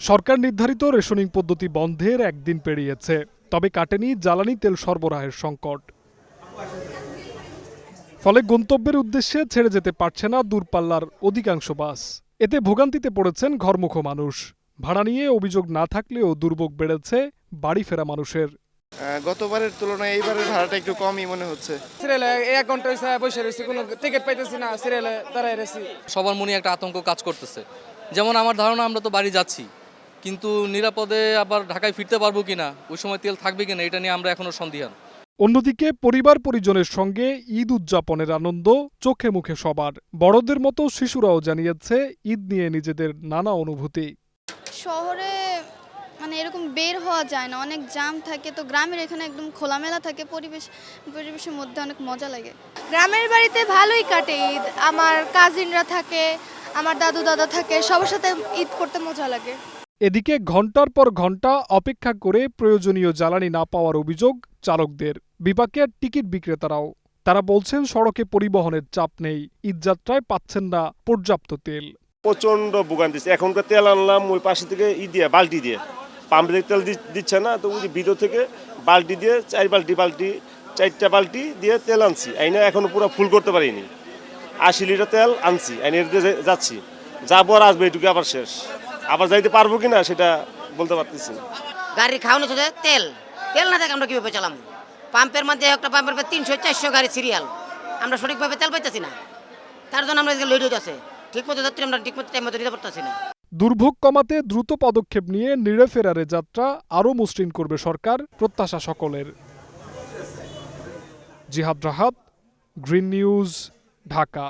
সরকার নির্ধারিত রেশনিং পদ্ধতি বন্ধের একদিন পেরিয়েছে, তবে কাটেনি জ্বালানি তেল সরবরাহের সংকট। ফলে গন্তব্যের উদ্দেশ্যে ছেড়ে যেতে পারছে না দূরপাল্লার অধিকাংশ বাস। এতে ভোগান্তিতে পড়েছেন ঘরমুখ মানুষ। ভাড়া নিয়ে অভিযোগ না থাকলেও দুর্ভোগ বেড়েছে বাড়ি ফেরা মানুষের। গতবারের তুলনায় এইবারের ভাড়াটা একটু কমই মনে হচ্ছে। সিরিয়ালে 1 ঘন্টা হইছে বসে রয়েছি, কোনো টিকিট পাইতেছি না, সিরিয়ালে দাঁড়ায় রয়েছি। সবার মনে একটা আতঙ্ক কাজ করতেছে। যেমন আমার ধারণা আমরা তো বাড়ি যাচ্ছি, কিন্তু নিরাপদে আবার ঢাকায় ফিরতে পারবো কিনা, ওই সময় তেল থাকবে কিনা, এটা নিয়ে আমরা এখনো সন্দিহান। অন্যদিকে পরিবার পরিজনের সঙ্গে ঈদ উদযাপনের আনন্দ চোখে মুখে সবার। বড়দের মতো শিশুরাও জানিয়েছে ঈদ নিয়ে নিজেদের নানা অনুভূতি। শহরে এরকম বের হওয়া যায় না, অনেক জ্যাম থাকে, তো গ্রামের এখানে একদম খোলামেলা থাকে, পরিবেশের মধ্যে অনেক মজা লাগে। গ্রামের বাড়িতে ভালোই কাটে ঈদ। আমার কাজিনরা থাকে, আমার দাদু দাদা থাকে, সবার সাথে ঈদ করতে মজা লাগে। এদিকে ঘন্টার পর ঘন্টা অপেক্ষা করে প্রয়োজনীয় জ্বালানি না পাওয়ার অভিযোগ চালকদের। বিপাকে টিকিট বিক্রেতারাও। তারা বলছেন সড়কে পরিবহনের চাপ নেই, ঈদযাত্রায় পাচ্ছেন না পর্যাপ্ত তেল। প্রচন্ড ভোগান্তি। এখনকার তেল আনলাম ওই পাশে থেকে দিয়ে বাল্টি দিয়ে, পাম্প থেকে তেল দিচ্ছে না, তো ওই ভিতর থেকে বাল্টি দিয়ে 4টা বাল্টি দিয়ে তেল আনছি। আইনা এখনো পুরো ফুল করতে পারিনি। 80 লিটার তেল আনছি, আইনে যাচ্ছি, যাবো আর আসবে এটুকু আবার শেষ। আবার যাইতে পারবো কিনা সেটা বলতে পারতেছি না। গাড়ি খাওয়ানো শুধু তেল না থাকে আমরা কিভাবে চালাম? পাম্পের মধ্যে একটা পাম্পের 300-400 গাড়ি সিরিয়াল, আমরা সঠিকভাবে তেল পাইতেছি না। তার জন্য আমরা লেট হইতেছে, ঠিকমতো যাত্রী আমরা ঠিকমতো টাইম মতো দিতে পারতেছি না। দুর্ভোগ কমাতে দ্রুত পদক্ষেপ নিয়ে নিড়ে ফেরারে যাত্রা আরও মসৃণ করবে সরকার, প্রত্যাশা সকলের। জিহাদ রাহাত, গ্রিন নিউজ, ঢাকা।